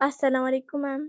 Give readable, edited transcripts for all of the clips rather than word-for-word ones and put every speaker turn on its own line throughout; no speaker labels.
अस्सलाम वालेकुम मैम।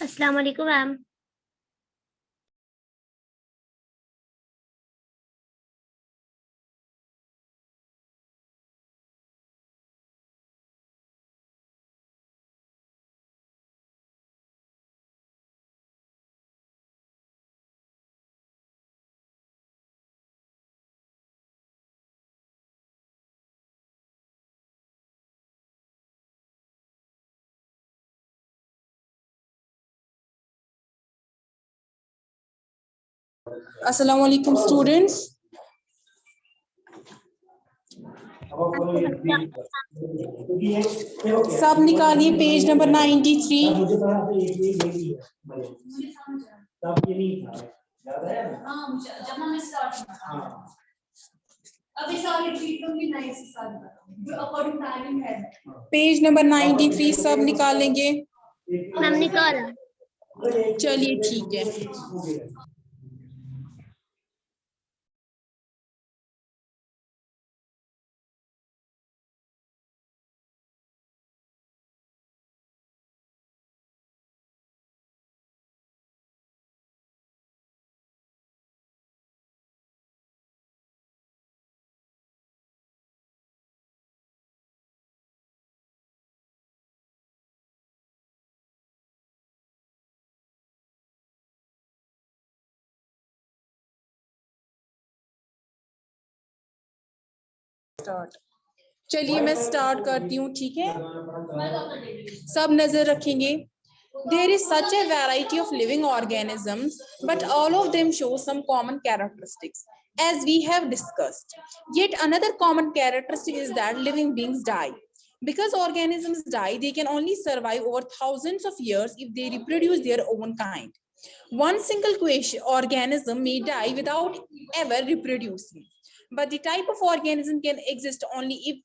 अस्सलाम वालेकुम मैम।
अस्सलाम वालेकुम स्टूडेंट्स। सब निकालिए पेज नंबर 93। पेज नंबर 93 सब निकालेंगे।
मैम निकाला।
चलिए ठीक है। चलिए मैं स्टार्ट करती हूँ, ठीक है। सब नजर रखेंगे। There is such a variety of living organisms, but all of them show some common characteristics, as we have discussed. Yet another common characteristic is that living beings die. Because organisms die, they can only survive over thousands of years if they reproduce their own kind. One single organism may die without ever reproducing. But the type of organism can exist only if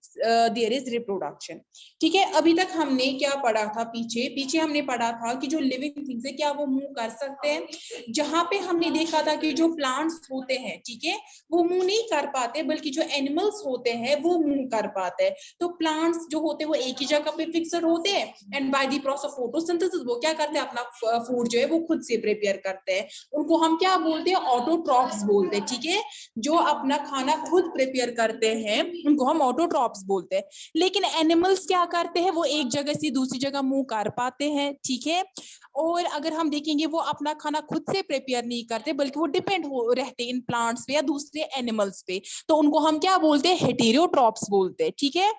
there is reproduction. ठीक है, अभी तक हमने क्या पढ़ा था? पीछे हमने पढ़ा था कि जो लिविंग थिंग्स है क्या वो मूव कर सकते हैं। जहां पे हमने देखा था कि जो प्लांट्स होते हैं, ठीक है, वो मूव नहीं कर पाते, बल्कि जो एनिमल्स होते हैं वो मूव कर पाते हैं। तो प्लांट्स जो होते हैं वो एक ही जगह पे फिक्सड होते हैं, and by the process of photosynthesis वो क्या करते हैं, अपना फूड जो है वो खुद से प्रिपेयर करते हैं। उनको हम क्या बोलते हैं? ऑटोट्रॉप्स बोलते हैं, ठीक है। जो अपना खाना खुद प्रिपेयर करते हैं उनको हम ऑटोट्रॉप्स बोलते हैं। लेकिन एनिमल्स क्या करते हैं? वो एक जगह से दूसरी जगह मूव कर पाते हैं, ठीक है। और अगर हम देखेंगे वो अपना खाना खुद से प्रिपेयर नहीं करते, बल्कि वो डिपेंड हो रहते हैं इन प्लांट्स पे या दूसरे एनिमल्स पे, तो उनको हम क्या बोलते हैं? हेटेरोट्रॉप्स बोलते हैं, ठीक है।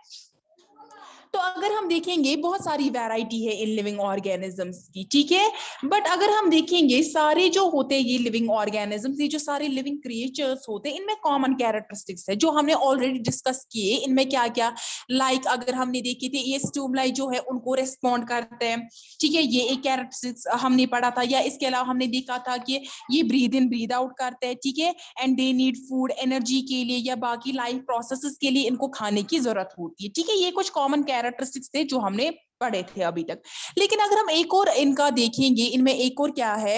तो अगर हम देखेंगे बहुत सारी वैरायटी है इन लिविंग ऑर्गेनिजम्स की, ठीक है। बट अगर हम देखेंगे सारे जो होते हैं ये लिविंग ऑर्गेनिजम्स, ये जो सारे लिविंग क्रिएचर्स होते हैं, इनमें कॉमन कैरेक्टरिस्टिक्स है जो हमने ऑलरेडी डिस्कस किए। इनमें क्या क्या, लाइक अगर हमने देखे थे ये स्टूमलाई जो है उनको रेस्पॉन्ड करते हैं, ठीक है, ये एक कैरेक्टरिस्टिक्स हमने पढ़ा था। या इसके अलावा हमने देखा था कि ये ब्रीद इन ब्रीद आउट करते हैं, ठीक है, and they need food energy के लिए या बाकी लाइफ प्रोसेसेस के लिए इनको खाने की जरूरत होती है, ठीक है। ये कुछ कॉमन कैरेक्टरिस्टिक्स थे जो हमने पढ़े थे अभी तक। लेकिन अगर हम एक और इनका देखेंगे, इनमें एक और क्या है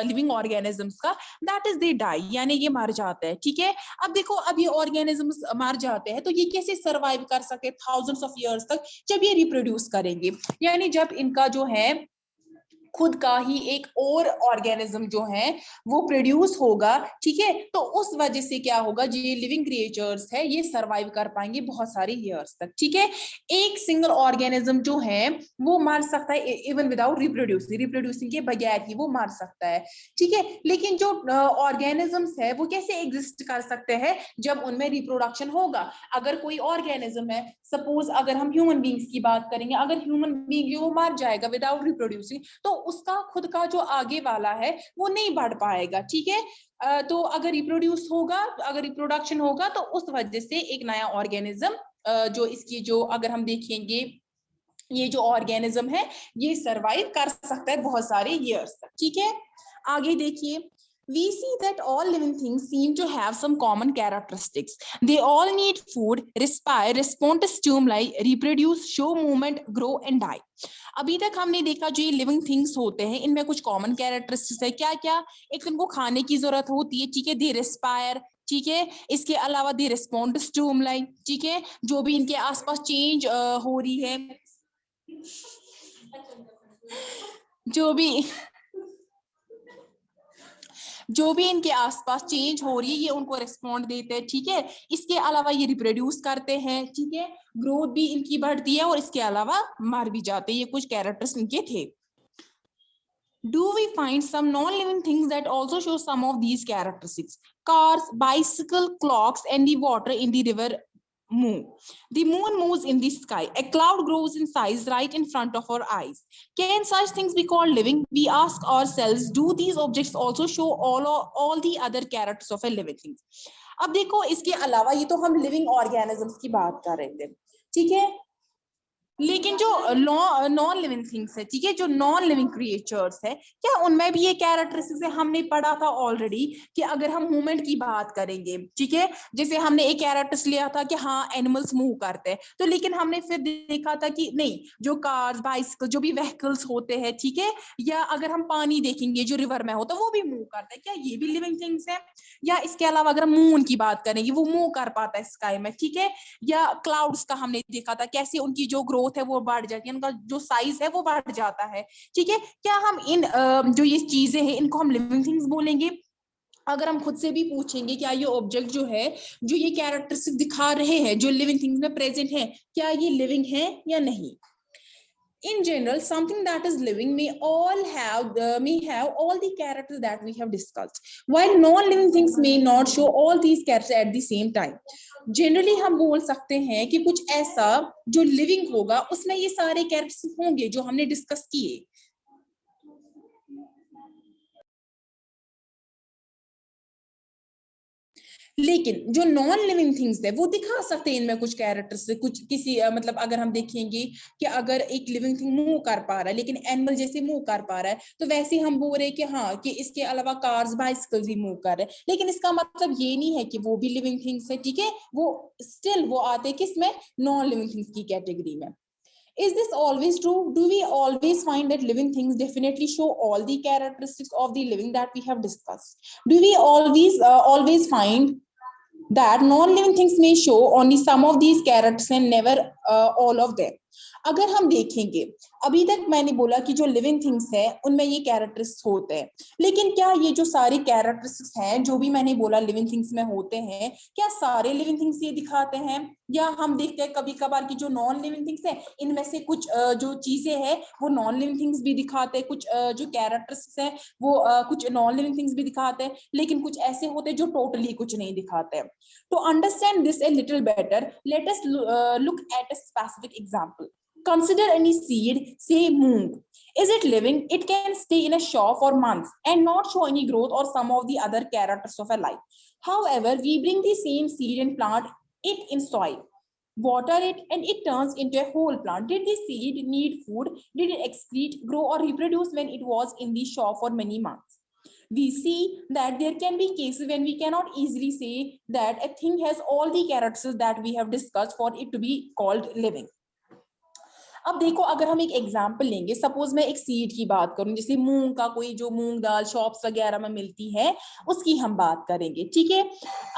लिविंग ऑर्गेनिजम्स का, दैट इज दे डाई, यानी ये मर जाते हैं। ठीक है, अब देखो, अब ये ऑर्गेनिजम्स मर जाते हैं तो ये कैसे सर्वाइव कर सके थाउजेंड्स ऑफ इयर्स तक? जब ये रिप्रोड्यूस करेंगे, यानी जब इनका जो है खुद का ही एक और ऑर्गेनिज्म जो है वो प्रोड्यूस होगा। ठीक है, तो उस वजह से क्या होगा, जो ये लिविंग क्रिएचर्स है ये सरवाइव कर पाएंगे बहुत सारे ईयर्स तक। ठीक है, एक सिंगल ऑर्गेनिज्म जो है वो मर सकता है इवन विदाउट रिप्रोड्यूसिंग, रिप्रोड्यूसिंग के बगैर ही वो मर सकता है। ठीक है, लेकिन जो ऑर्गेनिजम्स है वो कैसे एग्जिस्ट कर सकते हैं? जब उनमें रिप्रोडक्शन होगा। अगर कोई ऑर्गेनिज्म है, सपोज अगर हम ह्यूमन बींग्स की बात करेंगे, अगर ह्यूमन बींग जो मर जाएगा विदाउट रिप्रोड्यूसिंग, तो उसका खुद का जो आगे वाला है वो नहीं बढ़ पाएगा। ठीक है, तो अगर रिप्रोड्यूस होगा, अगर रिप्रोडक्शन होगा, तो उस वजह से एक नया ऑर्गेनिज्म जो इसकी जो अगर हम देखेंगे ये जो ऑर्गेनिज्म है ये सरवाइव कर सकता है बहुत सारे ईयर्स तक। ठीक है, आगे देखिए, we see that all living things seem to have some common characteristics. They all need food, respire, respond to stimuli, reproduce, show movement, grow and die. अभी तक हमने देखा जो ये लिविंग थिंग्स होते हैं इनमें कुछ कॉमन कैरेक्टरिस्टिक्स है। क्या क्या? एक इनको खाने की जरूरत होती है। ठीक है, दे रिस्पायर। ठीक है, इसके अलावा दे रिस्पॉन्ड टू स्टिमुलाई। ठीक है, जो भी इनके आसपास चेंज हो रही है, जो भी इनके आसपास चेंज हो रही है ये उनको रिस्पॉन्ड देते हैं। ठीक है, इसके अलावा ये रिप्रोड्यूस करते हैं। ठीक है, ग्रोथ भी इनकी बढ़ती है और इसके अलावा मर भी जाते हैं। ये कुछ कैरेक्टर्स इनके थे। Do we find some non-living things that also show some of these characteristics? Cars, bicycle, clocks, and the water in the river move. The moon moves in the sky. A cloud grows in size right in front of our eyes. Can such things be called living? We ask ourselves, do these objects also show all the other characters of a living thing? अब देखो, इसके अलावा ये तो हम living organisms की बात कर रहे थे। ठीक है, लेकिन जो नॉन लिविंग थिंग्स है, ठीक है, जो नॉन लिविंग क्रिएचर्स है, क्या उनमें भी ये कैरेक्टरिस्टिक्स है? हमने पढ़ा था ऑलरेडी कि अगर हम मूवमेंट की बात करेंगे, ठीक है, जैसे हमने एक कैरेक्टर्स लिया था कि हाँ एनिमल्स मूव करते हैं, तो लेकिन हमने फिर देखा था कि नहीं, जो कार्स, बाइसिकल, जो भी व्हीकल्स होते हैं, ठीक है, या अगर हम पानी देखेंगे जो रिवर में होता है वो भी मूव करता है। क्या ये भी लिविंग थिंग्स है? या इसके अलावा अगर मून की बात करेंगे वो मूव कर पाता है स्काई में। ठीक है, या क्लाउड्स का हमने देखा था कैसे उनकी जो ग्रोथ है वो बढ़ जाती है, उनका जो साइज है वो बढ़ जाता है। ठीक है, क्या हम इन जो ये चीजें हैं इनको हम लिविंग थिंग्स बोलेंगे? अगर हम खुद से भी पूछेंगे क्या ये ऑब्जेक्ट जो है, जो ये कैरेक्टरिस्टिक दिखा रहे हैं, जो लिविंग थिंग्स में प्रेजेंट है, क्या ये लिविंग है या नहीं? In general, something that is living may have all the characters that we have discussed, while non-living things may not show all these characters at the same time. Generally हम बोल सकते हैं कि कुछ ऐसा जो लिविंग होगा उसमें ये सारे कैरेक्टर्स होंगे जो हमने डिस्कस किए। लेकिन जो नॉन लिविंग थिंग्स है वो दिखा सकते हैं इनमें कुछ कैरेक्टर्स से, कुछ किसी मतलब अगर हम देखेंगे कि अगर एक लिविंग थिंग मूव कर पा रहा है लेकिन एनिमल जैसे मूव कर पा रहा है, तो वैसे हम बोल रहे हैं कि हाँ कि इसके अलावा कार्स, बाइसिकल्स भी मूव कर रहे हैं, लेकिन इसका मतलब ये नहीं है कि वो भी लिविंग थिंग्स है। ठीक है, वो स्टिल वो आते हैं किसमें? नॉन लिविंग थिंग्स की कैटेगरी में। Is this always true? Do we always find that living things definitely show all the characteristics of the living that we have discussed? Do we always find that non-living things may show only some of these characters and never all of them? अगर हम देखेंगे, अभी तक मैंने बोला कि जो living things है उनमें ये कैरेक्टरिस्टिक्स होते हैं, लेकिन क्या ये जो सारे कैरेक्टरिस्टिक्स हैं जो भी मैंने बोला लिविंग थिंग्स में होते हैं, क्या सारे लिविंग थिंग्स ये दिखाते हैं? या हम देखते हैं कभी कभार की जो नॉन लिविंग थिंग्स है इनमें से कुछ जो चीजें हैं वो नॉन लिविंग थिंग्स भी दिखाते हैं, कुछ जो कैरेक्टरिस्टिक्स हैं वो कुछ नॉन लिविंग थिंग्स भी दिखाते हैं, लेकिन कुछ ऐसे होते हैं जो टोटली कुछ नहीं दिखाते हैं। To understand this a little better, let us look at a specific example. Consider any seed, say moong. Is it living? It can stay in a show for months and not show any growth or some of the other characters of a life. However, we bring the same seed and plant it in soil, water it, and it turns into a whole plant. Did the seed need food? Did it excrete, grow, or reproduce when it was in the show for many months? We see that there can be cases when we cannot easily say that a thing has all the characteristics that we have discussed for it to be called living. अब देखो, अगर हम एक example लेंगे, suppose मैं एक seed की बात करूं, जैसे मूंग का, कोई जो मूंग दाल शॉप्स वगैरह में मिलती है उसकी हम बात करेंगे, ठीक है।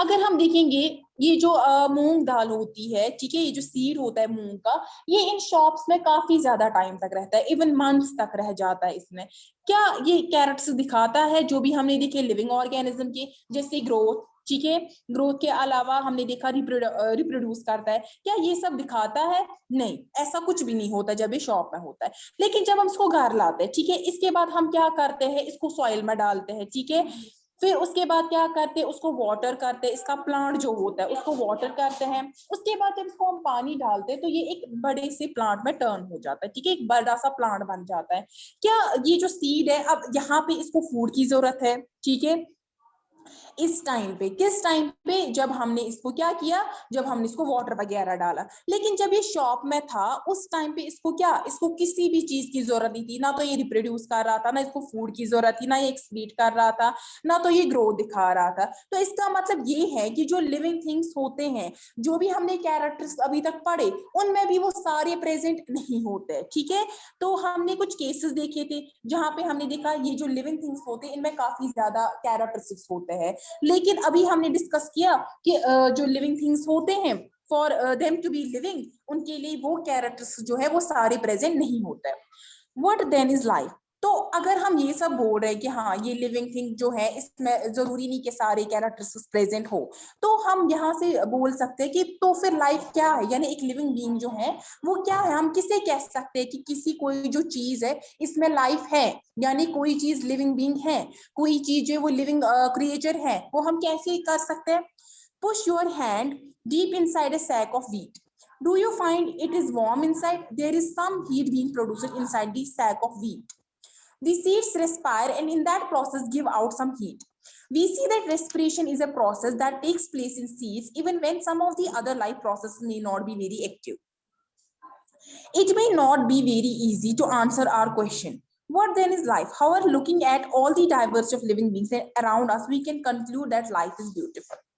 अगर हम देखेंगे ये जो मूंग दाल होती है, ठीक है, ये जो सीड होता है मूंग का, ये इन शॉप्स में काफी ज्यादा टाइम तक रहता है, इवन मंथ्स तक रह जाता है इसमें। क्या ये कैरेक्टर्स दिखाता है जो भी हमने देखे लिविंग ऑर्गेनिज्म के, जैसे ग्रोथ, ठीक है, ग्रोथ के अलावा हमने देखा रिप्रोड्यूस करता है, क्या ये सब दिखाता है? नहीं, ऐसा कुछ भी नहीं होता जब ये शॉप में होता है। लेकिन जब हम इसको घर लाते हैं, ठीक है, इसके बाद हम क्या करते हैं, इसको सॉइल में डालते हैं, ठीक है, फिर उसके बाद क्या करते हैं, उसको वाटर करते हैं, इसका प्लांट जो होता है उसको वाटर करते हैं। उसके बाद जब इसको हम पानी डालते हैं तो ये एक बड़े से प्लांट में टर्न हो जाता है, ठीक है, एक बड़ा सा प्लांट बन जाता है। क्या ये जो सीड है, अब यहाँ पे इसको फूड की जरूरत है, ठीक है, इस टाइम पे, किस टाइम पे, जब हमने इसको क्या किया, जब हमने इसको वाटर वगैरह डाला। लेकिन जब ये शॉप में था उस टाइम पे इसको क्या, इसको किसी भी चीज की जरूरत नहीं थी, ना तो ये रिप्रोड्यूस कर रहा था, ना इसको फूड की जरूरत थी, ना ये एक्सक्रीट कर रहा था, ना तो ये ग्रोथ दिखा रहा था। तो इसका मतलब ये है कि जो लिविंग थिंग्स होते हैं, जो भी हमने कैरेक्टर्स अभी तक पढ़े, उनमें भी वो सारे प्रेजेंट नहीं होते, ठीक है। तो हमने कुछ केसेस देखे थे जहां पे हमने देखा ये जो लिविंग थिंग्स होते हैं इनमें काफी ज्यादा कैरेक्टरिस्टिक्स होते हैं। लेकिन अभी हमने डिस्कस किया कि जो लिविंग थिंग्स होते हैं, for them to be living, उनके लिए वो कैरेक्टर्स जो है वो सारे प्रेजेंट नहीं होते हैं। What then is life? तो अगर हम ये सब बोल रहे हैं कि हाँ ये लिविंग थिंग जो है इसमें जरूरी नहीं कि सारे कैरेक्टर्स प्रेजेंट हो, तो हम यहाँ से बोल सकते हैं कि तो फिर लाइफ क्या है, यानी एक लिविंग बीइंग जो है वो क्या है। हम किसे कह सकते हैं कि किसी कोई जो चीज है इसमें लाइफ है, यानी कोई चीज लिविंग बीइंग है, कोई चीज जो है वो लिविंग क्रिएचर है, वो हम कैसे कर सकते हैं? Push your hand deep inside a sack of wheat. Do you find it is warm inside? There is some heat being produced inside the sack of wheat. The seeds respire and in that process give out some heat. We see that respiration is a process that takes place in seeds even when some of the other life processes may not be very active. It may not be very easy to answer our question. What then is life? However, looking at all the diversity of living beings around us, we can conclude that life is beautiful.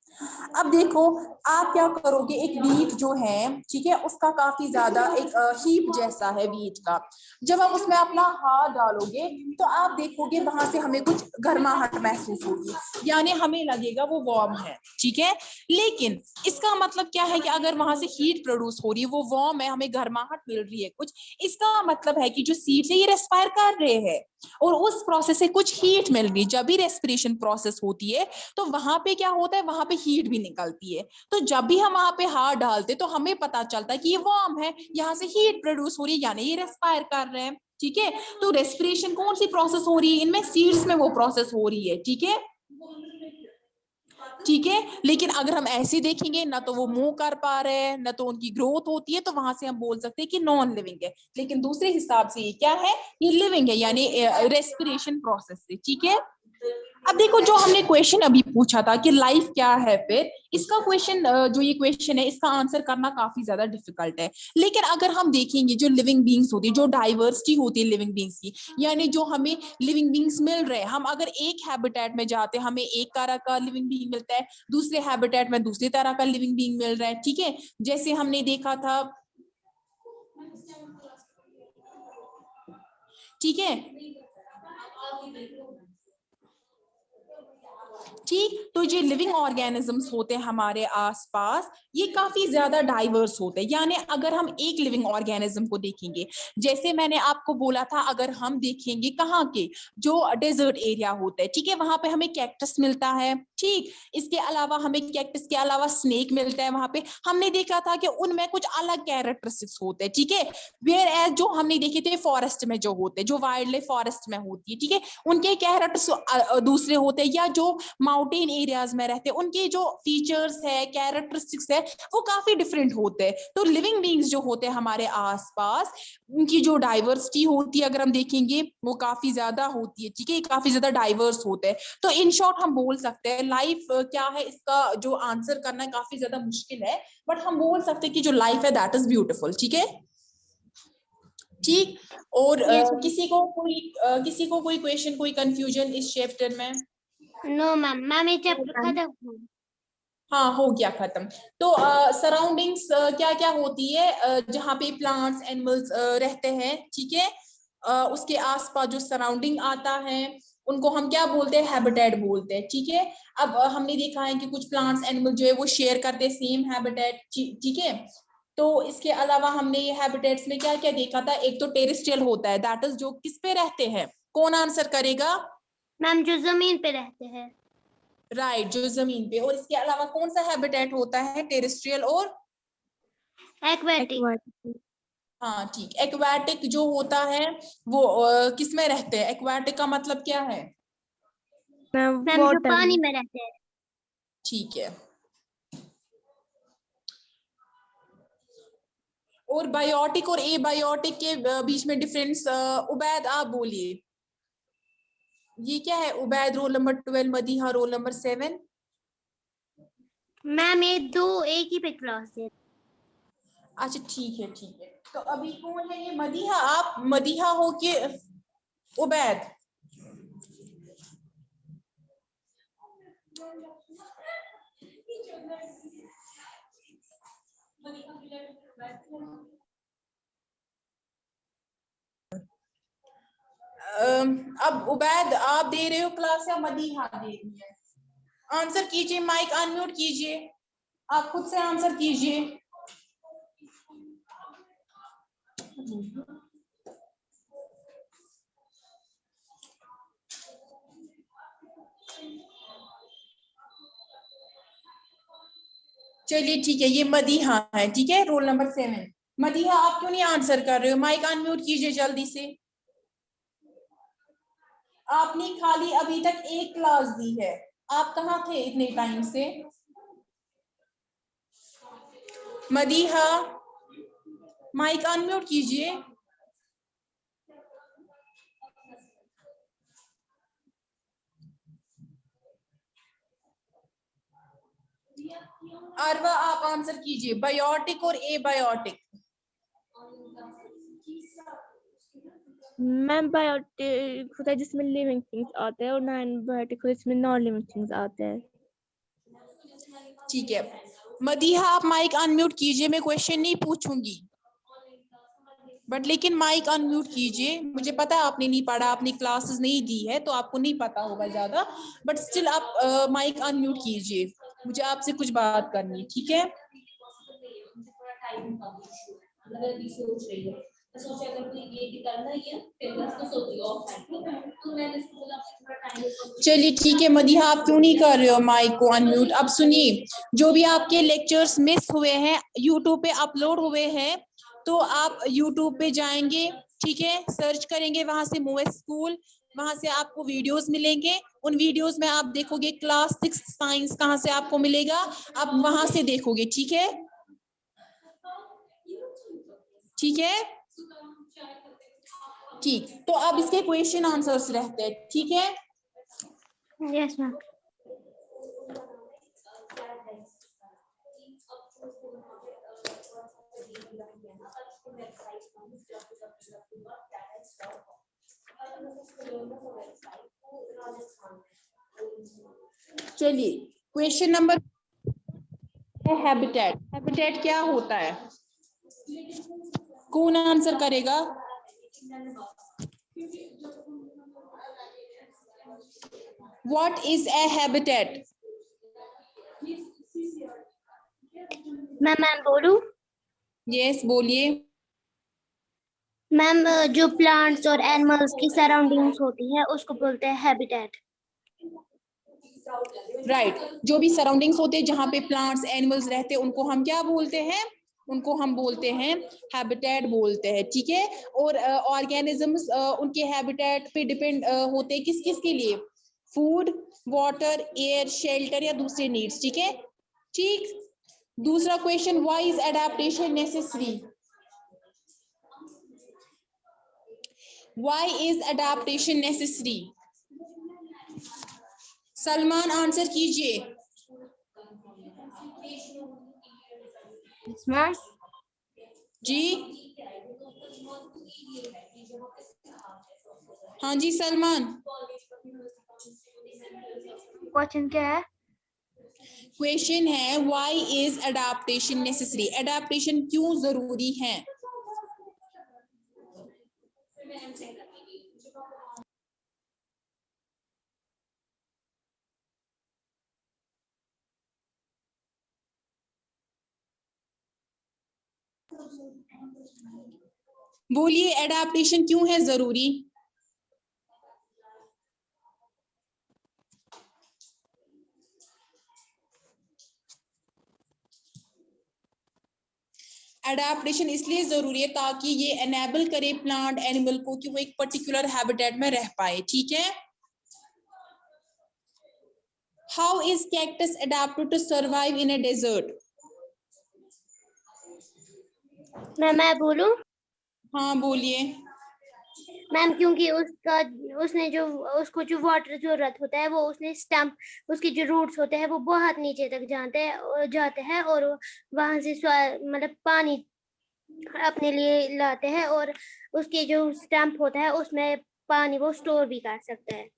अब देखो, आप क्या करोगे, एक wheat जो है, ठीक है, उसका काफी ज्यादा एक हीप जैसा है वीट का। जब आप उसमें अपना हाथ डालोगे तो आप देखोगे वहां से हमें कुछ गर्माहट महसूस होगी, यानी हमें लगेगा वो वार्म है, ठीक है। लेकिन इसका मतलब क्या है कि अगर वहां से हीट प्रोड्यूस हो रही है, वो वार्म है, हमें गर्माहट मिल रही है कुछ, इसका मतलब है कि जो सीड है ये रेस्पायर कर रहे हैं और उस प्रोसेस से कुछ हीट मिल रही है। जब भी रेस्पिरेशन प्रोसेस होती है तो वहां पे क्या होता है, वहां पे हीट भी निकलती है। तो जब भी हम वहां पे हाथ डालते तो हमें पता चलता है कि ये वार्म है, यहाँ से हीट प्रोड्यूस हो रही है, यानी ये रेस्पायर कर रहे हैं, ठीक है। तो रेस्पिरेशन कौन सी प्रोसेस हो रही है, इनमें सीड्स में वो प्रोसेस हो रही है, ठीक है, ठीक है। लेकिन अगर हम ऐसे देखेंगे ना तो वो मूव कर पा रहे हैं, ना तो उनकी ग्रोथ होती है, तो वहां से हम बोल सकते हैं कि नॉन लिविंग है। लेकिन दूसरे हिसाब से ये क्या है, ये लिविंग है, यानी रेस्पिरेशन प्रोसेस से, ठीक है। अब देखो, जो हमने क्वेश्चन अभी पूछा था कि लाइफ क्या है, फिर इसका क्वेश्चन जो ये क्वेश्चन है इसका आंसर करना काफी ज्यादा डिफिकल्ट है। लेकिन अगर हम देखेंगे जो लिविंग बींग्स होती है, जो डाइवर्सिटी होती है लिविंग बींग्स की, यानी जो हमें लिविंग बींग्स मिल रहे हैं, हम अगर एक हैबिटेट में जाते हैं हमें एक तरह का लिविंग बींग मिलता है, दूसरे हैबिटेट में दूसरी तरह का लिविंग बींग मिल रहा है, ठीक है। जैसे हमने देखा था, ठीक है, ठीक। तो जो लिविंग ऑर्गेनिजम्स होते हैं हमारे आसपास, ये काफी ज्यादा डाइवर्स होते हैं। यानी अगर हम एक लिविंग ऑर्गेनिज्म को देखेंगे, जैसे मैंने आपको बोला था, अगर हम देखेंगे कहाँ के, जो डेजर्ट एरिया होता है, ठीक है, वहां पे हमें कैक्टस मिलता है, ठीक। इसके अलावा हमें कैक्टस के अलावा स्नेक मिलता है। वहां पे हमने देखा था कि उनमें कुछ अलग कैरेक्टरिस्टिक्स होते हैं, ठीक है। वेयर एज जो हमने देखे थे फॉरेस्ट में जो होते हैं, जो वाइल्ड लाइफ फॉरेस्ट में होती है, ठीक है, उनके कैरेक्टर्स दूसरे होते हैं, या जो माउंटेन एरियाज में रहते हैं उनके जो फीचर्स है, कैरेक्टरिस्टिक्स है, वो काफी डिफरेंट होते हैं। तो लिविंग बीइंग्स जो होते हैं हमारे आसपास, उनकी जो डाइवर्सिटी होती है अगर हम देखेंगे वो काफी ज्यादा होती है, ठीक है, काफी ज्यादा डाइवर्स होते हैं। तो इन शॉर्ट हम बोल सकते हैं लाइफ क्या है, इसका जो आंसर करना काफी ज्यादा मुश्किल है, बट हम बोल सकते हैं कि जो लाइफ है दैट इज ब्यूटीफुल, ठीक है, ठीक। और
Yes,
किसी को कोई क्वेश्चन, कोई कंफ्यूजन इस चैप्टर में?
नो मैम, मैम ये चैप्टर खत्म हुआ।
हाँ हो गया खत्म। तो सराउंडिंग्स क्या क्या होती है, जहाँ पे प्लांट्स एनिमल्स रहते हैं, ठीक है, उसके आसपास जो सराउंडिंग आता है उनको हम क्या बोलते हैं, हैबिटेट बोलते हैं, ठीक है। अब हमने देखा है कि कुछ प्लांट्स एनिमल जो है वो शेयर करते हैं सेम हैबिटेट, ठीक है। तो इसके अलावा हमने ये हैबिटेट्स में क्या क्या देखा था, एक तो टेरेस्ट्रियल होता है, दैट इज जो किस पे रहते हैं, कौन आंसर करेगा?
मैम जो जमीन पे रहते हैं।
राइट, जो जमीन पे। और इसके अलावा कौन सा हैबिटेट होता है टेरेस्ट्रियल और?
एक्वेटिक।
हाँ ठीक, एक्वाटिक जो होता है वो किस में रहते हैं, एक्वाटिक का मतलब क्या है?
मैम जो पानी में रहते हैं।
ठीक है। और बायोटिक और एबायोटिक के बीच में डिफरेंस उबैद आप बोलिए, ये क्या है? Ubaid roll number 12, Madiha roll number 7।
Ma'am ये दो एक ही पे क्लास है।
अच्छा ठीक है ठीक है। तो अभी कौन है ये मदीहा? आप मदीहा हो कि उबैद? अब उबैद आप दे रहे हो क्लास या मदीहा दे रही है? आंसर कीजिए, माइक अनम्यूट कीजिए, आप खुद से आंसर कीजिए। चलिए ठीक है, ये मदीहा है, ठीक है, रोल नंबर 7। मदीहा आप क्यों नहीं आंसर कर रहे हो? माइक अनम्यूट कीजिए जल्दी से। आपने खाली अभी तक एक क्लास दी है, आप कहाँ थे इतने टाइम से? मदीहा माइक अनम्यूट कीजिए। अरवा आप आंसर कीजिए, बायोटिक और एबायोटिक।
मैम बायोटिक होता है जिसमें लिविंग थिंग्स आते हैं और नॉन बायोटिक होता है जिसमें नॉन लिविंग थिंग्स आते हैं।
ठीक है मदीहा आप माइक अनम्यूट कीजिए, मैं क्वेश्चन नहीं पूछूंगी बट लेकिन माइक अनम्यूट कीजिए। मुझे पता है आपने नहीं पढ़ा, आपने क्लासेस नहीं दी है तो आपको नहीं पता होगा ज्यादा, बट स्टिल आप माइक अनम्यूट कीजिए, मुझे आपसे कुछ बात करनी है, ठीक है। चलिए ठीक है मदीहा आप क्यों नहीं कर रहे हो माइक को अनम्यूट? अब सुनिए, जो भी आपके लेक्चर्स मिस हुए हैं यूट्यूब पे अपलोड हुए हैं, तो आप यूट्यूब पे जाएंगे, ठीक है, सर्च करेंगे वहां से मूव स्कूल, वहां से आपको वीडियोस मिलेंगे। उन वीडियोस में आप देखोगे क्लास 6 साइंस कहाँ से आपको मिलेगा, आप वहां से देखोगे, ठीक है। ठीक है ठीक, तो अब इसके क्वेश्चन आंसर्स रहते हैं, ठीक है।
Yes ma'am.
चलिए क्वेश्चन नंबर हैबिटेट। हैबिटेट क्या होता है, कौन आंसर करेगा? What is a habitat?
Ma'am बोलूं?
यस बोलिए।
मैम जो प्लांट्स और एनिमल्स की सराउंडिंग्स होती है उसको बोलते हैं हैबिटेट।
राइट, जो भी सराउंडिंग्स होते हैं जहाँ पे प्लांट्स एनिमल्स रहते हैं उनको हम क्या बोलते हैं? उनको हम बोलते हैं हैबिटेट बोलते हैं, ठीक है। और ऑर्गेनिजम्स उनके हैबिटेट पे डिपेंड होते हैं किस किस के लिए? फूड, वाटर, एयर, शेल्टर या दूसरे नीड्स, ठीक है। ठीक, दूसरा question, why is adaptation necessary? Why is adaptation necessary? Salman answer कीजिए।
मैम
जी हाँ जी सलमान।
क्वेश्चन क्या है?
क्वेश्चन है why is adaptation necessary, adaptation क्यों जरूरी है? बोलिए अडेप्टेशन क्यों है जरूरी? अडेप्टेशन इसलिए जरूरी है ताकि ये एनेबल करे प्लांट एनिमल को कि वो एक पर्टिकुलर हैबिटेट में रह पाए, ठीक है। How is cactus adapted to survive in a desert?
मैं बोलूं?
हाँ बोलिए।
मैम क्योंकि उसको जो वाटर जरूरत होता है वो उसने स्टम्प, उसके जो रूट्स होते हैं वो बहुत नीचे तक जाते हैं और वहां से मतलब पानी अपने लिए लाते हैं और उसके जो स्टम्प होता है उसमें पानी वो स्टोर भी कर सकता है।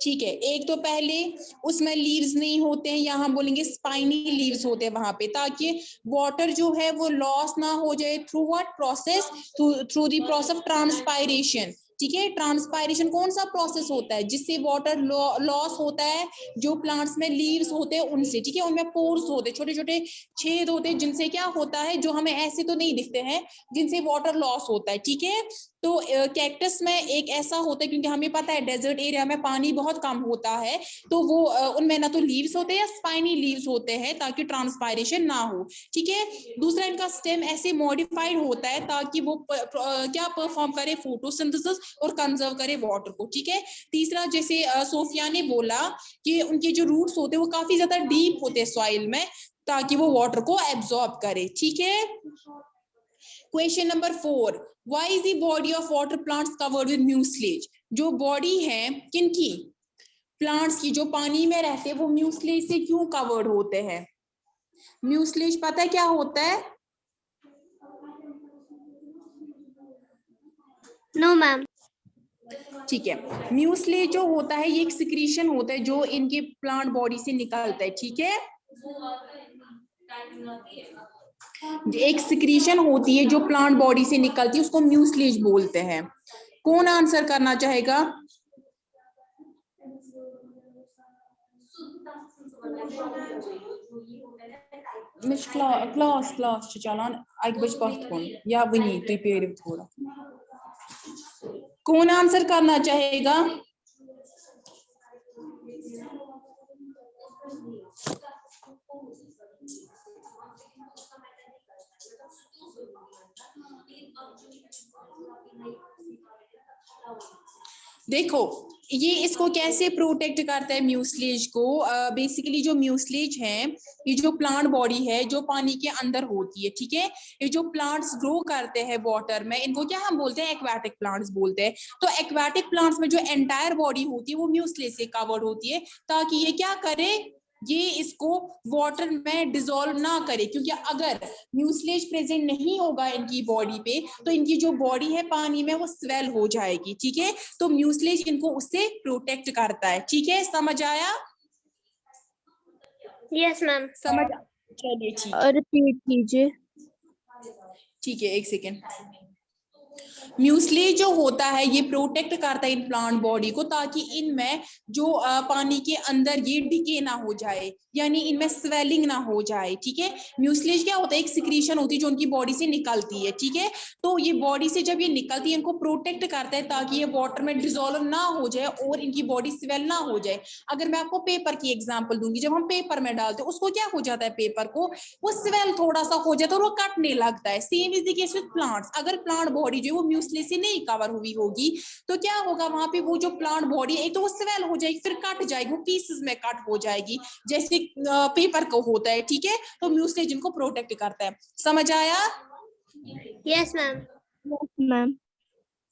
ठीक है, एक तो पहले उसमें लीव्स नहीं होते हैं, यहाँ बोलेंगे स्पाइनी लीव्स होते हैं वहां पे, ताकि वाटर जो है वो लॉस ना हो जाए through what process, through the process of transpiration. ठीक है, ट्रांसपायरेशन कौन सा प्रोसेस होता है जिससे वाटर लॉस होता है? जो प्लांट्स में लीव्स होते हैं उनसे, ठीक है, उनमें पोर्स होते हैं, छोटे छोटे छेद होते हैं, जिनसे क्या होता है, जो हमें ऐसे तो नहीं दिखते हैं, जिनसे वाटर लॉस होता है। ठीक है, तो कैक्टस में एक ऐसा होता है, क्योंकि हमें पता है डेजर्ट एरिया में पानी बहुत कम होता है, तो वो उनमें ना तो लीव्स होते हैं या स्पाइनी लीव्स होते हैं, ताकि ट्रांसपायरेशन ना हो। ठीक है, दूसरा इनका स्टेम ऐसे मॉडिफाइड होता है ताकि वो क्या परफॉर्म करे, फोटोसिंथेसिस और कंजर्व करे वाटर को। ठीक है, तीसरा जैसे सोफिया ने बोला कि उनके जो रूट्स होते हैं वो काफी ज्यादा डीप होते हैं सॉइल में, ताकि वो वाटर को एब्जॉर्ब करे। ठीक है, question number 4, why is the body of water plants covered with mucilage? जो बॉडी है किनकी, प्लांट्स की जो पानी में रहते हैं, वो म्यूसलेज से क्यों कवर्ड होते हैं? म्यूसलेज पता है क्या होता है?
No ma'am.
ठीक है, म्यूसलेज जो होता है ये एक सिक्रीशन होता है जो इनके प्लांट बॉडी से निकलता है। ठीक है, एक सिक्रीशन होती है जो प्लांट बॉडी से निकलती है, उसको म्यूसलेज बोलते हैं। कौन आंसर करना चाहेगा? Meš क्लास चलान एक बज पत कुन या वनी तुम पेड़ थोड़ा, कौन आंसर करना चाहेगा? देखो ये इसको कैसे प्रोटेक्ट करता है म्यूसलेज को। बेसिकली जो म्यूसलेज है, ये जो प्लांट बॉडी है जो पानी के अंदर होती है, ठीक है, ये जो प्लांट्स ग्रो करते हैं वाटर में, इनको क्या हम बोलते हैं? एक्वाटिक प्लांट्स बोलते हैं। तो एक्वाटिक प्लांट्स में जो एंटायर बॉडी होती है वो म्यूसलेज से कवर्ड होती है, ताकि ये क्या करे, ये इसको वाटर में डिसॉल्व ना करे, क्योंकि अगर म्यूसलेज प्रेजेंट नहीं होगा इनकी बॉडी पे तो इनकी जो बॉडी है पानी में वो स्वेल हो जाएगी। ठीक है, तो म्यूसलेज इनको उससे प्रोटेक्ट करता है। ठीक है, समझ आया?
Yes ma'am.
समझ, चलिए ठीक है,
रिपीट कीजिए।
ठीक है, एक सेकेंड। म्यूसलेज जो होता है ये प्रोटेक्ट करता है इन प्लांट बॉडी को, ताकि इनमें जो पानी के अंदर ये डिके ना हो जाए, यानी इनमें स्वेलिंग ना हो जाए। ठीक है, म्यूसलेज क्या होता है? एक सिक्रीशन होती है जो उनकी बॉडी से निकलती है। ठीक है, तो ये बॉडी से जब ये निकलती है इनको प्रोटेक्ट करता है, ताकि ये वाटर में डिसॉल्व ना हो जाए और इनकी बॉडी स्वेल ना हो जाए। अगर मैं आपको पेपर की एग्जांपल दूंगी, जब हम पेपर में डालते हैं उसको क्या हो जाता है, पेपर को वो स्वेल थोड़ा सा हो जाता है और वो कटने लगता है। Same is the case with plants. अगर प्लांट बॉडी जो है वो म्यूसलेज से नहीं कवर हुई होगी तो क्या होगा, वहां पे वो जो प्लांट बॉडी है, एक तो वो स्वेल हो जाएगी, फिर कट जाएगी, वो पीसेस में कट हो जाएगी, जैसे पेपर को होता है। ठीक है, तो म्यूसलेज इनको प्रोटेक्ट करता है। समझ आया?
Yes ma'am.
मैम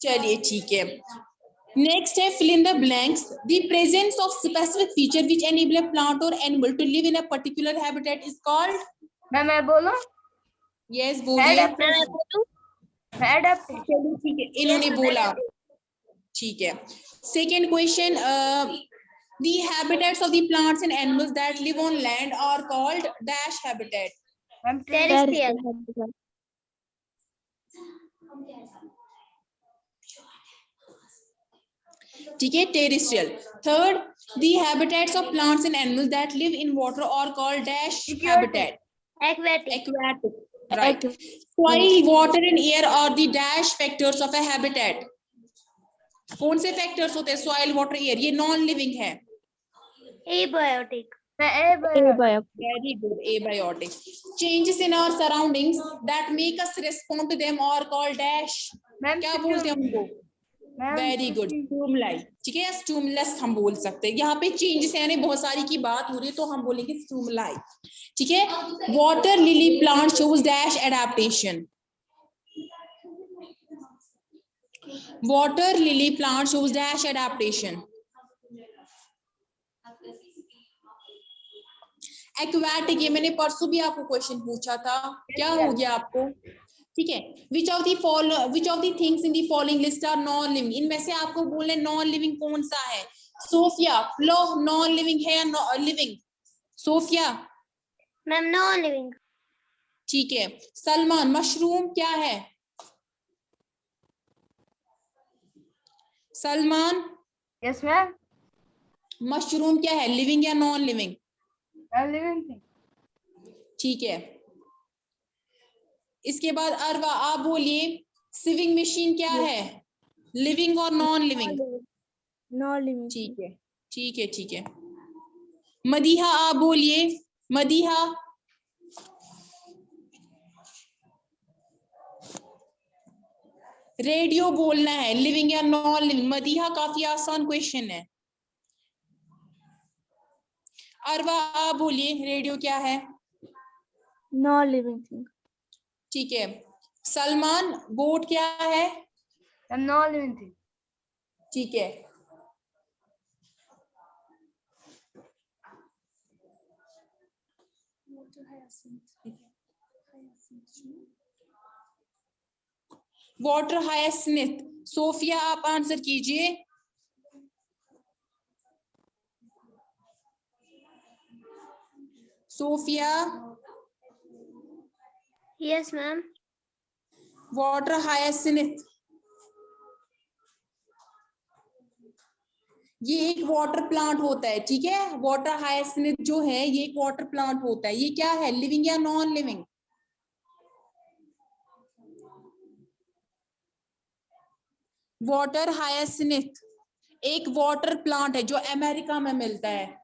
चलिए ठीक है, नेक्स्ट है fill in the blanks. The presence of specific feature which enable a plant or animal to live in a particular habitat is called?
मैं बोलूं?
Yes, बोलिए।
एडेप्टेशन।
चलिए ठीक है, इन्होंने बोला। ठीक है, second question, The habitats of the plants and animals that live on land are called dash habitat.
Terrestrial.
habitat.
ठीक है, terrestrial. Third, the habitats of plants and animals that live in water are called dash habitat.
Aquatic.
Aquatic. Right. Soil, water and air are the dash factors of a habitat. कौन से factors होते हैं? Soil, water, air. ये non living है.
Abiotic.
Abiotic.
Very good. Abiotic. Changes in our surroundings that make us respond to them are called dash. क्या बोलते हैं उनको? Very good, stimuli. ठीक है, स्टूमुलस हम बोल सकते हैं. यहाँ पे चेंजेस यानी बहुत सारी की बात हो रही है तो हम बोलेंगे स्टूमुलाई. ठीक है. Water lily plant shows dash adaptation. Water lily plant shows dash adaptation. Aquatic, ये मैंने परसों भी आपको क्वेश्चन पूछा था. क्या हो गया आपको? ठीक है. Which of the things in the following list are non living. इनमें से आपको बोलना है नॉन लिविंग कौन सा है. सोफिया, फ्लो नॉन लिविंग है या living? Sophia
ma'am non living.
ठीक है. सलमान, मशरूम क्या है? Salman,
yes ma'am.
मशरूम क्या है, लिविंग या नॉन लिविंग?
Living thing.
ठीक है. इसके बाद अरवा, आप बोलिए सिविंग मशीन क्या है, लिविंग और नॉन लिविंग?
Non living.
ठीक है, ठीक है, ठीक है. मदीहा, आप बोलिए. मदीहा, रेडियो बोलना है, लिविंग या नॉन लिविंग? मदीहा, काफी आसान क्वेश्चन है. अरवा, आप बोलिए रेडियो क्या है?
Non living thing.
ठीक है. सलमान, बोट क्या है?
Non living thing.
ठीक है. Water hyacinth. सोफिया, आप आंसर कीजिए. Sophia,
yes ma'am.
Water hyacinth ये एक वाटर प्लांट होता है. ठीक है. वाटर हायासिन्थ जो है ये एक वाटर प्लांट होता है. ये क्या है, लिविंग या नॉन लिविंग? वाटर हायासिन्थ एक वाटर प्लांट है जो अमेरिका में मिलता है.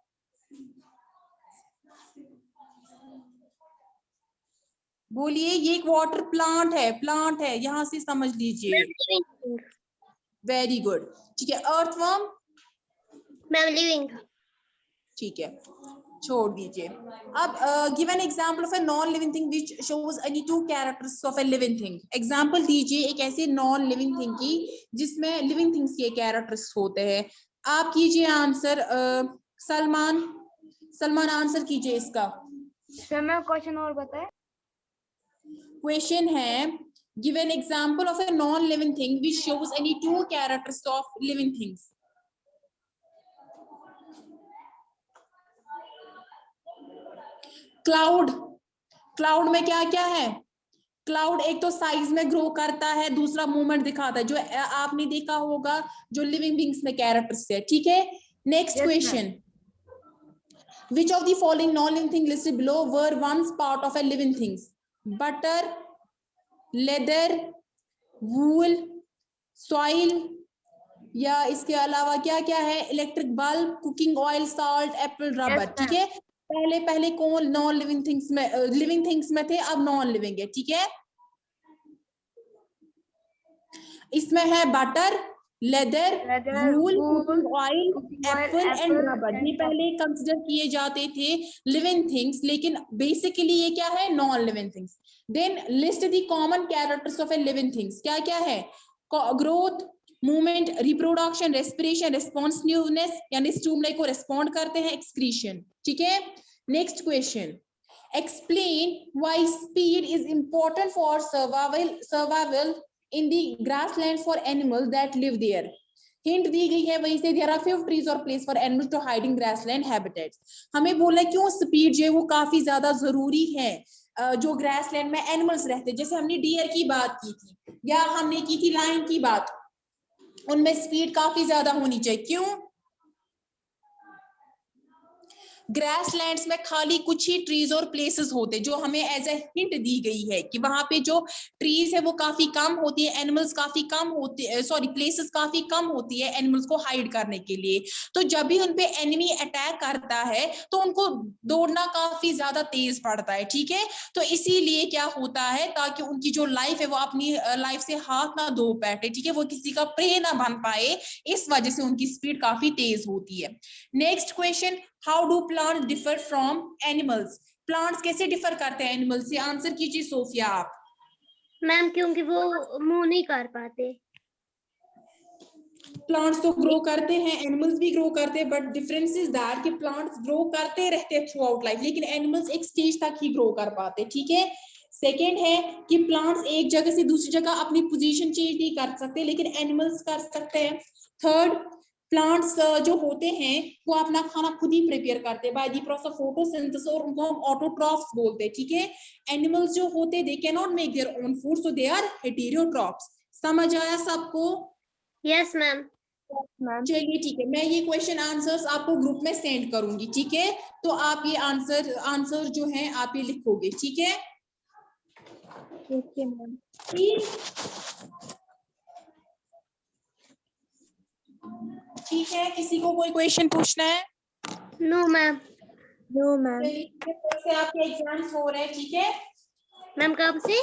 बोलिए, ये एक वाटर प्लांट है, यहां से समझ लीजिए. Very good. ठीक है. अर्थवर्म?
Ma'am living.
ठीक है, छोड़ दीजिए. अब give an example of a non living thing which shows any two characters of a living thing. Example दीजिए एक ऐसे नॉन लिविंग थिंग की जिसमें लिविंग थिंग्स के कैरेक्टर्स होते हैं. आप कीजिए आंसर. सलमान आंसर कीजिए इसका.
मैम क्वेश्चन और बताए.
क्वेश्चन है, give an example of a non living thing which shows any two characters of living things. Cloud में क्या क्या है? क्लाउड एक तो साइज में ग्रो करता है, दूसरा मूवमेंट दिखाता है, जो आपने देखा होगा जो लिविंग बींग्स में कैरेक्टर्स है. ठीक है. Next question, which of the following non-living thing listed below were once part of a living things? Butter, leather, wool, soil, या इसके अलावा क्या क्या है? Electric bulb, cooking oil, salt, Apple, rubber. ठीक है. पहले कौन नॉन लिविंग थिंग्स में, लिविंग थिंग्स में थे, अब नॉन लिविंग है. ठीक है. इसमें है butter, leather, wool, cooking oil, Apple and rubber. ये पहले कंसिडर किए जाते थे लिविंग थिंग्स, लेकिन बेसिकली ये क्या है? Non living things. Then list the common characters of a living things. क्या क्या है? Growth, movement, reproduction, respiration, responsiveness यानी स्टिमुलाई को रेस्पॉन्ड करते हैं, एक्सक्रीशन. ठीक है. Next question, explain why speed is important for survival in the grasslands for animals that live there. Hint दी गई है वहीं से देयर आर फ्यू ट्रीज और place for animals to hide in grassland habitats. हमें बोला है क्यों स्पीड जो है वो काफी ज्यादा जरूरी है जो ग्रासलैंड में एनिमल्स रहते हैं। जैसे हमने डियर की बात की थी या हमने की थी लायन की बात, उनमें स्पीड काफी ज्यादा होनी चाहिए। क्यों? ग्रासलैंड्स में खाली कुछ ही ट्रीज और प्लेसेस होते जो हमें एज ए हिंट दी गई है कि वहां पे जो ट्रीज है वो काफी कम होती है, एनिमल्स काफी कम होते, सॉरी प्लेसेस काफी कम होती है एनिमल्स को हाइड करने के लिए। तो जब भी उनपे एनिमी अटैक करता है तो उनको दौड़ना काफी ज्यादा तेज पड़ता है, ठीक है। तो इसीलिए क्या होता है, ताकि उनकी जो लाइफ है वो अपनी लाइफ से हाथ ना धो बैठे, ठीक है, वो किसी का प्रे ना बन पाए, इस वजह से उनकी स्पीड काफी तेज होती है। Next question, how do plants differ from animals? Plants कैसे डिफर करते हैं एनिमल्स से? आंसर कीजिए सोफिया आप।
मैम क्योंकि वो मूव नहीं कर पाते।
प्लांट्स तो ग्रो करते हैं, एनिमल्स भी ग्रो करते हैं, बट डिफरेंस इज दैट कि प्लांट्स ग्रो करते रहते हैं थ्रू आउट लाइफ, लेकिन एनिमल्स एक स्टेज तक ही ग्रो कर पाते, ठीक है। सेकेंड है कि प्लांट्स एक जगह से दूसरी जगह अपनी पोजीशन चेंज नहीं कर सकते, लेकिन एनिमल्स कर सकते हैं। थर्ड, प्लांट्स जो होते हैं वो अपना खाना खुद ही प्रिपेयर करते हैं by the process of photosynthesis, और उनको हम ऑटोट्रॉफ्स बोलते हैं, ठीक है। एनिमल्स जो होते they can not make their own food, so they are heterotrophs. समझ आया सबको?
Yes ma'am.
चलिए ठीक है, मैं ये क्वेश्चन आंसर्स आपको ग्रुप में सेंड करूंगी, ठीक है। तो आप ये आंसर जो है आप ये लिखोगे, ठीक है।
Okay ma'am.
ठीक है, किसी को कोई क्वेश्चन पूछना है?
No ma'am.
No ma'am.
चलिए फर्स्ट से आपके एग्जाम्स हो रहे हैं, ठीक है।
मैम कब से?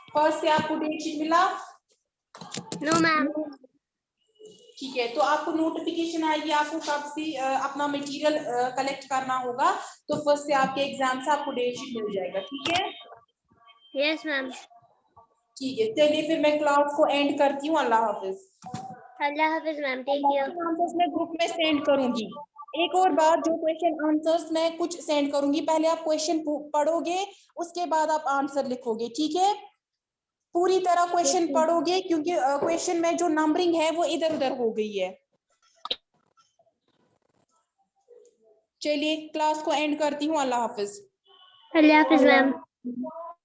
फर्स्ट से आपको डेट शीट मिला?
No ma'am.
ठीक है, तो आपको नोटिफिकेशन आएगी आपको कब से अपना मटेरियल कलेक्ट करना होगा, तो फर्स्ट से आपके एग्जाम से आपको डेट शीट मिल जाएगा, ठीक है।
Yes ma'am.
ठीक है, चलिए फिर मैं क्लास को एंड करती हूँ। अल्लाह हाफिज।
अल्लाह हाफिज मैम, टेक केयर।
आंसर्स मैं ग्रुप में सेंड करूंगी। एक और बात, जो क्वेश्चन आंसर्स मैं कुछ सेंड करूंगी, पहले आप क्वेश्चन पढ़ोगे, उसके बाद आप आंसर लिखोगे, ठीक है। पूरी तरह क्वेश्चन पढ़ोगे, क्योंकि क्वेश्चन में जो नंबरिंग है वो इधर उधर हो गई है। चलिए क्लास को एंड करती हूँ। अल्लाह हाफिज।
अल्लाह हाफिज मैम।